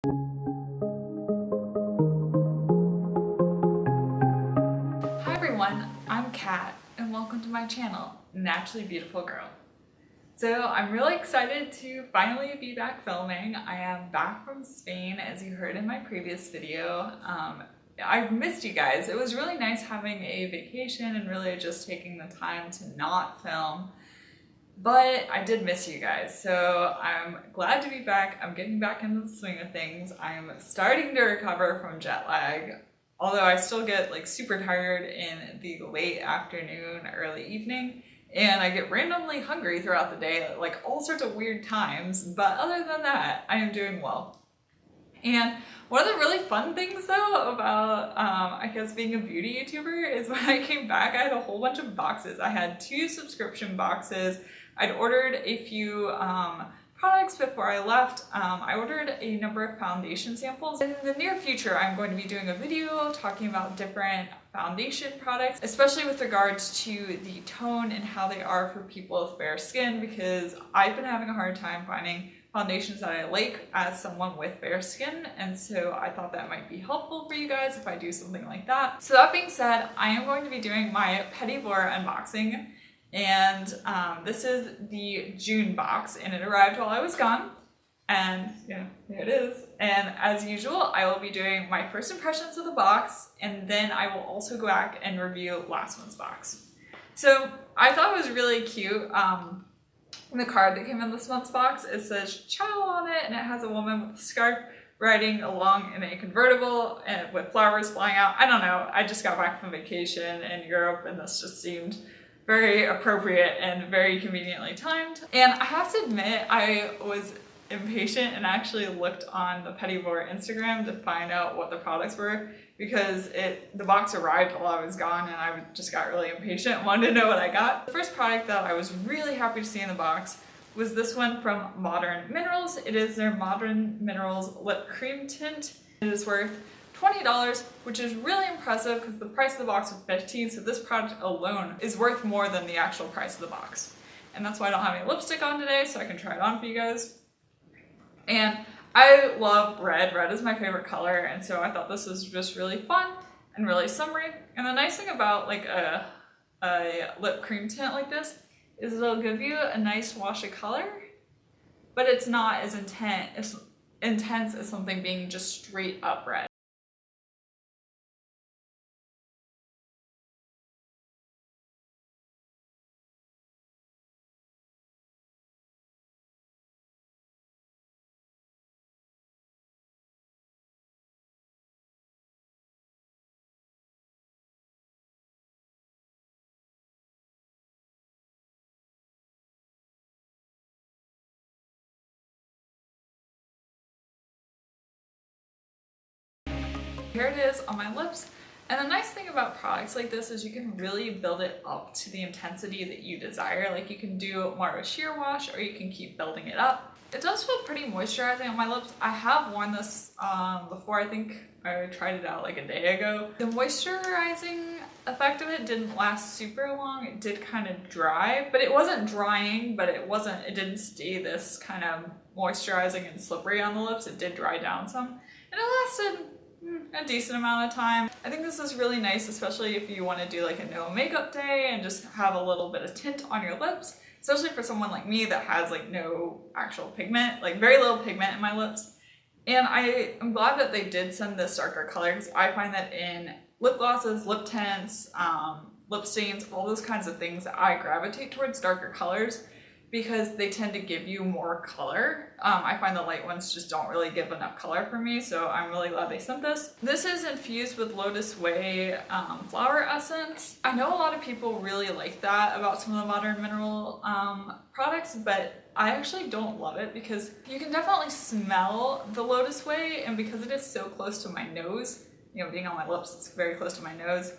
Hi everyone, I'm Kat and welcome to my channel, Naturally Beautiful Girl. So I'm really excited to finally be back filming. I am back from Spain, as you heard in my previous video. I've missed you guys. It was really nice having a vacation and really just taking the time to not film. But I did miss you guys, so I'm glad to be back. I'm getting back into the swing of things. I'm starting to recover from jet lag, although I still get like super tired in the late afternoon, early evening, and I get randomly hungry throughout the day at like all sorts of weird times. But other than that, I am doing well. And one of the really fun things though about I guess being a beauty YouTuber is when I came back I had a whole bunch of boxes. I had 2 subscription boxes. I'd ordered a few products before I left. I ordered a number of foundation samples. In the near future I'm going to be doing a video talking about different foundation products, especially with regards to the tone and how they are for people with fair skin, because I've been having a hard time finding foundations that I like as someone with fair skin, and so I thought that might be helpful for you guys if I do something like that. So that being said, I am going to be doing my Petit Vour unboxing, and this is the June box, and it arrived while I was gone, and yeah, there it is. And as usual, I will be doing my first impressions of the box, and then I will also go back and review last month's box. So I thought it was really cute. The card that came in this month's box, it says child on it, and it has a woman with a scarf riding along in a convertible and with flowers flying out. I don't know, I just got back from vacation in Europe and this just seemed very appropriate and very conveniently timed. And I have to admit, I was impatient and actually looked on the Petit Vour Instagram to find out what the products were, because the box arrived while I was gone and I just got really impatient and wanted to know what I got. The first product that I was really happy to see in the box was this one from Modern Minerals. It is their Modern Minerals Lip Cream Tint. It is worth $20, which is really impressive because the price of the box was $15, so this product alone is worth more than the actual price of the box. And that's why I don't have any lipstick on today, so I can try it on for you guys. And I love red. Red is my favorite color, and so I thought this was just really fun and really summery. And the nice thing about like a lip cream tint like this is it'll give you a nice wash of color, but it's not as intense as something being just straight up red. Here it is on my lips. And the nice thing about products like this is you can really build it up to the intensity that you desire. Like you can do more of a sheer wash or you can keep building it up. It does feel pretty moisturizing on my lips. I have worn this before. I think I tried it out like a day ago. The moisturizing effect of it didn't last super long. It did kind of dry, but it wasn't drying, but it didn't stay this kind of moisturizing and slippery on the lips. It did dry down some, and it lasted a decent amount of time. I think this is really nice, especially if you want to do like a no makeup day and just have a little bit of tint on your lips, especially for someone like me that has like no actual pigment, like very little pigment in my lips. And I am glad that they did send this darker color, because I find that in lip glosses, lip tints, lip stains, all those kinds of things, that I gravitate towards darker colors because they tend to give you more color. I find the light ones just don't really give enough color for me, so I'm really glad they sent this. This is infused with Lotus Way flower essence. I know a lot of people really like that about some of the Modern Mineral products, but I actually don't love it because you can definitely smell the Lotus Way, and because it is so close to my nose, you know, being on my lips, it's very close to my nose.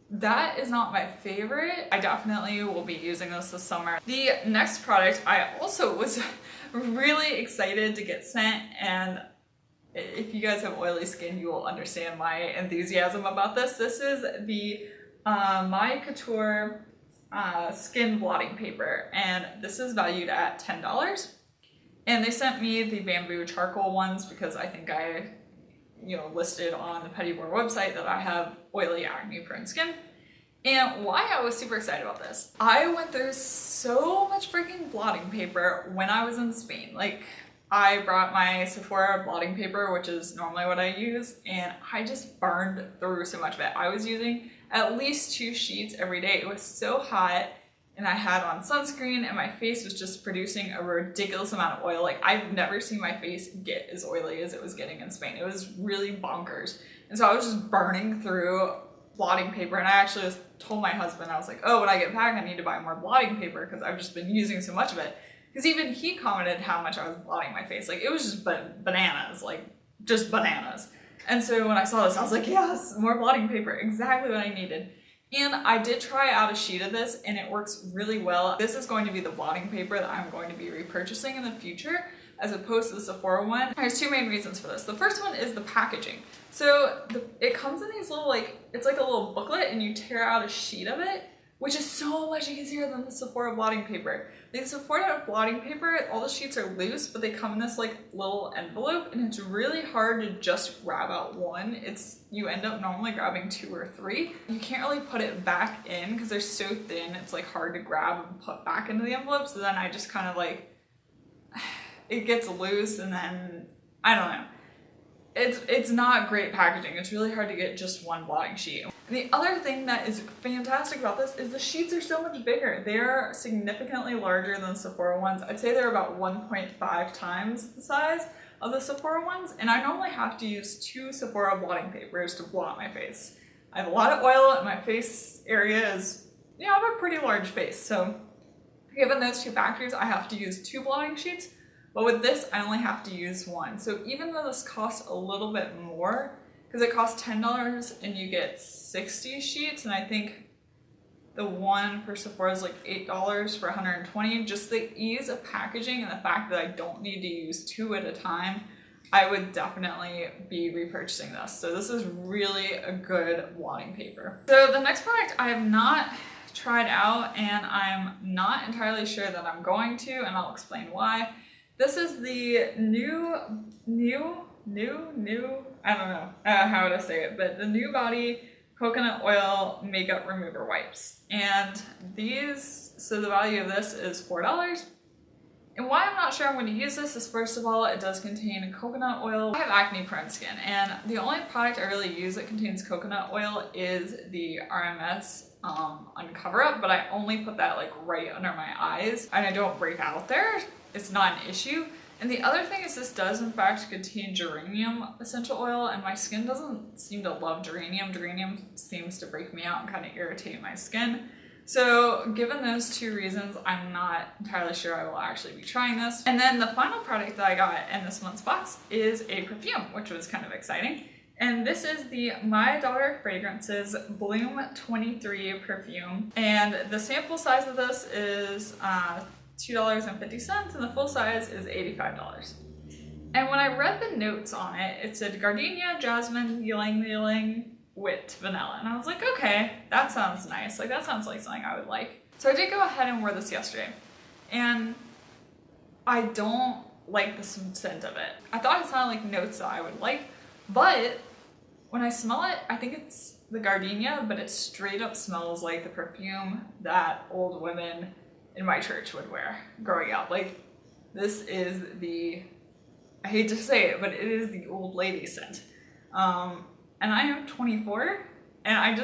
That is not my favorite. I definitely will be using this summer. The next product I also was really excited to get sent, and if you guys have oily skin, you will understand my enthusiasm about this. This is the My Couture skin blotting paper, and this is valued at $10. And they sent me the bamboo charcoal ones because I think I, listed on the Petit Vour website that I have oily, acne prone skin. And why I was super excited about this, I went through so much freaking blotting paper when I was in Spain. Like, I brought my Sephora blotting paper, which is normally what I use, and I just burned through so much of it. I was using at least 2 sheets every day. It was so hot, and I had on sunscreen, and my face was just producing a ridiculous amount of oil. Like, I've never seen my face get as oily as it was getting in Spain. It was really bonkers. And so I was just burning through blotting paper, and I actually told my husband, I was like, oh, when I get back, I need to buy more blotting paper because I've just been using so much of it. Because even he commented how much I was blotting my face. Like, it was just bananas, like, just bananas. And so when I saw this, I was like, yes, more blotting paper, exactly what I needed. And I did try out a sheet of this, and it works really well. This is going to be the blotting paper that I'm going to be repurchasing in the future, as opposed to the Sephora one. There's 2 main reasons for this. The first one is the packaging. So it comes in these little, it's like a little booklet, and you tear out a sheet of it, which is so much easier than the Sephora blotting paper. The Sephora blotting paper, all the sheets are loose, but they come in this little envelope, and it's really hard to just grab out one. You end up normally grabbing 2 or 3. You can't really put it back in because they're so thin, it's like hard to grab and put back into the envelope. So then I just kind of it gets loose, and then, I don't know. It's not great packaging. It's really hard to get just one blotting sheet. And the other thing that is fantastic about this is the sheets are so much bigger. They're significantly larger than Sephora ones. I'd say they're about 1.5 times the size of the Sephora ones, and I normally have to use 2 Sephora blotting papers to blot my face. I have a lot of oil, and my face area is, I have a pretty large face, so given those 2 factors, I have to use 2 blotting sheets. But with this, I only have to use 1. So even though this costs a little bit more, because it costs $10 and you get 60 sheets, and I think the one for Sephora is like $8 for 120, just the ease of packaging and the fact that I don't need to use 2 at a time, I would definitely be repurchasing this. So this is really a good blotting paper. So the next product I have not tried out, and I'm not entirely sure that I'm going to, and I'll explain why. This is the new, I don't know how to say it, but the New Body Coconut Oil Makeup Remover Wipes. And these, so the value of this is $4. And why I'm not sure I'm going to use this is, first of all, it does contain coconut oil. I have acne prone skin, and the only product I really use that contains coconut oil is the RMS Uncover Up, but I only put that right under my eyes, and I don't break out there. It's not an issue. And the other thing is this does in fact contain geranium essential oil, and my skin doesn't seem to love geranium. Geranium seems to break me out and kind of irritate my skin. So given those 2 reasons, I'm not entirely sure I will actually be trying this. And then the final product that I got in this month's box is a perfume, which was kind of exciting. And this is the My Daughter Fragrances Bloom 23 perfume. And the sample size of this is $2.50, and the full size is $85. And when I read the notes on it, it said gardenia, jasmine, ylang ylang, wit, vanilla. And I was like, okay, that sounds nice. That sounds like something I would like. So I did go ahead and wear this yesterday, and I don't like the scent of it. I thought it sounded like notes that I would like, but when I smell it, I think it's the gardenia, but it straight up smells like the perfume that old women in my church would wear growing up. This is the, I hate to say it, but it is the old lady scent. And I am 24, and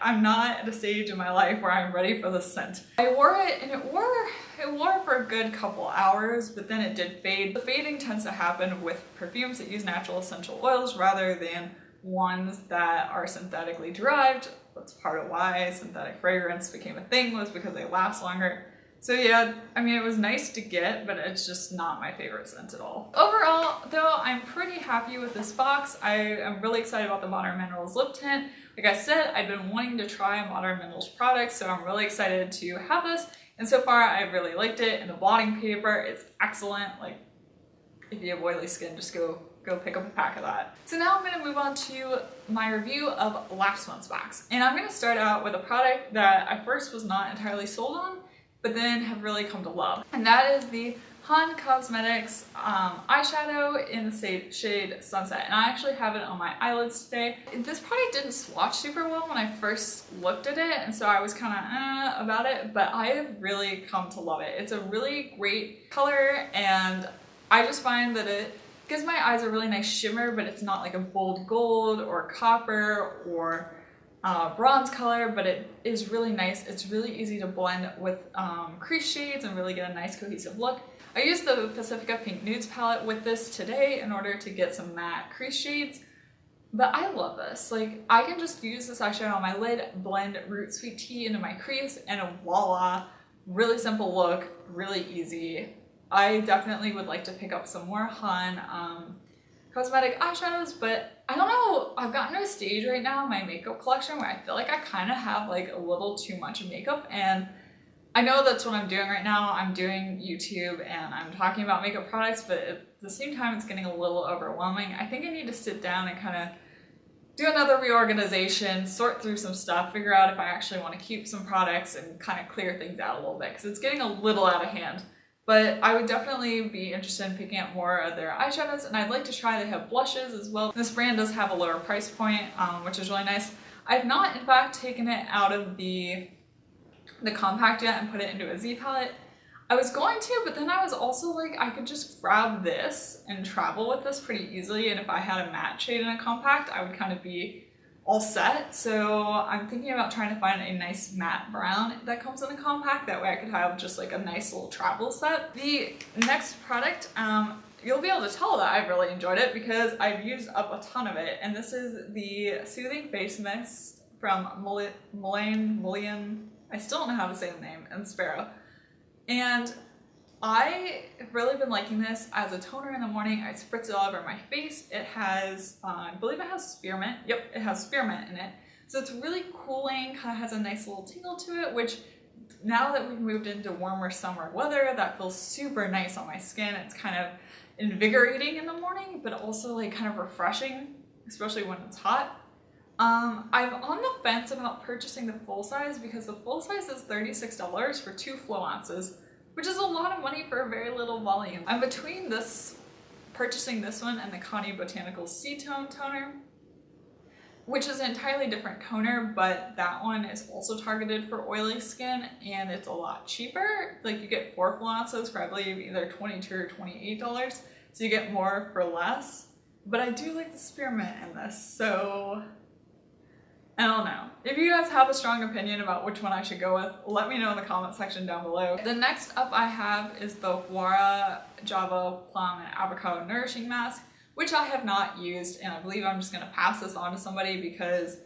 I'm not at a stage in my life where I'm ready for this scent. I wore it, and it wore for a good couple hours, but then it did fade. The fading tends to happen with perfumes that use natural essential oils rather than ones that are synthetically derived. That's part of why synthetic fragrance became a thing, was because they last longer. So yeah, I mean, it was nice to get, but it's just not my favorite scent at all. Overall, though, I'm pretty happy with this box. I am really excited about the Modern Minerals lip tint. Like I said, I've been wanting to try Modern Minerals products, so I'm really excited to have this. And so far, I've really liked it. And the blotting paper, it's excellent. If you have oily skin, just go pick up a pack of that. So now I'm gonna move on to my review of last month's box. And I'm gonna start out with a product that I first was not entirely sold on, but then have really come to love. And that is the Han Cosmetics eyeshadow in the shade Sunset, and I actually have it on my eyelids today. This product didn't swatch super well when I first looked at it, and so I was kind of about it, but I have really come to love it. It's a really great color, and I just find that it gives my eyes a really nice shimmer, but it's not like a bold gold or copper or bronze color, but it is really nice. It's really easy to blend with crease shades and really get a nice cohesive look. I used the Pacifica Pink Nudes palette with this today in order to get some matte crease shades, but I love this. Like, I can just use this eyeshadow on my lid, blend Root Sweet Tea into my crease, and voila, really simple look, really easy. I definitely would like to pick up some more Han cosmetic eyeshadows, but I don't know, I've gotten to a stage right now in my makeup collection where I feel like I kind of have like a little too much makeup, and I know that's what I'm doing right now. I'm doing YouTube and I'm talking about makeup products, but at the same time it's getting a little overwhelming. I think I need to sit down and kind of do another reorganization, sort through some stuff, figure out if I actually want to keep some products and kind of clear things out a little bit, because it's getting a little out of hand. But I would definitely be interested in picking up more of their eyeshadows, and I'd like to try, they have blushes as well. This brand does have a lower price point, which is really nice. I've not, in fact, taken it out of the compact yet and put it into a Z palette. I was going to, but then I was also like, I could just grab this and travel with this pretty easily, and if I had a matte shade in a compact, I would kind of be all set. So I'm thinking about trying to find a nice matte brown that comes in a compact. That way I could have just like a nice little travel set. The next product, you'll be able to tell that I've really enjoyed it because I've used up a ton of it, and this is the Soothing Face Mist from Mullion. I still don't know how to say the name, and Sparrow. And I have really been liking this as a toner in the morning. I spritz it all over my face. It has, I believe it has spearmint. Yep, it has spearmint in it. So it's really cooling, kind of has a nice little tingle to it, which now that we've moved into warmer summer weather, that feels super nice on my skin. It's kind of invigorating in the morning, but also like kind of refreshing, especially when it's hot. I'm on the fence about purchasing the full size because the full size is $36 for 2 flow ounces, which is a lot of money for a very little volume. I'm between this, purchasing this one and the Connie Botanical Sea-Tone toner, which is an entirely different toner, but that one is also targeted for oily skin and it's a lot cheaper. Like, you get 4 flow ounces for I believe either $22 or $28, so you get more for less. But I do like the spearmint in this, so I don't know. If you guys have a strong opinion about which one I should go with, let me know in the comment section down below. The next up I have is the Huara Java Plum and Avocado Nourishing Mask, which I have not used, and I believe I'm just gonna pass this on to somebody because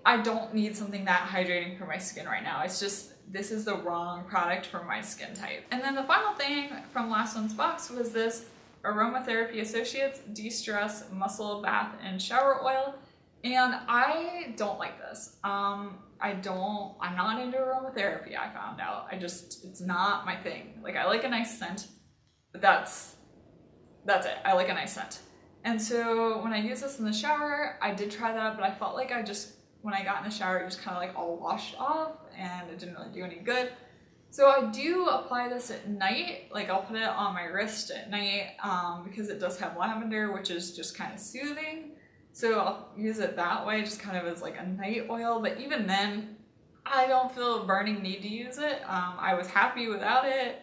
I don't need something that hydrating for my skin right now. It's just, this is the wrong product for my skin type. And then the final thing from last month's box was this Aromatherapy Associates De-Stress Muscle Bath and Shower Oil. And I don't like this. I'm not into aromatherapy, I found out. It's not my thing. Like, I like a nice scent, but that's it. I like a nice scent. And so when I use this in the shower, I did try that, but I felt like when I got in the shower, it just kind of like all washed off and it didn't really do any good. So I do apply this at night. Like, I'll put it on my wrist at night because it does have lavender, which is just kind of soothing. So I'll use it that way, just kind of as like a night oil, but even then, I don't feel a burning need to use it. I was happy without it.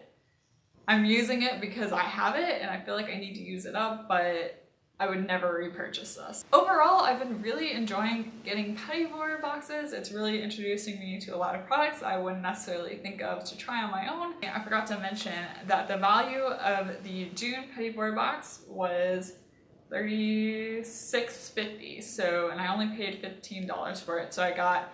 I'm using it because I have it and I feel like I need to use it up, but I would never repurchase this. Overall, I've been really enjoying getting Petit Vour boxes. It's really introducing me to a lot of products I wouldn't necessarily think of to try on my own. I forgot to mention that the value of the June Petit Vour box was $36.50, so, and I only paid $15 for it, so I got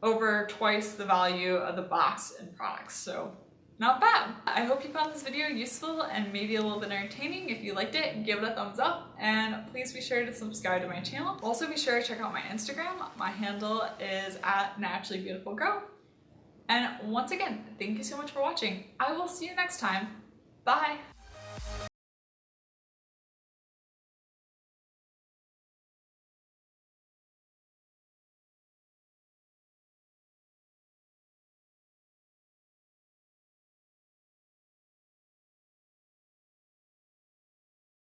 over twice the value of the box and products, so not bad. I hope you found this video useful and maybe a little bit entertaining. If you liked it, give it a thumbs up, and please be sure to subscribe to my channel. Also be sure to check out my Instagram. My handle is @naturallybeautifulgirl. And once again, thank you so much for watching. I will see you next time. Bye!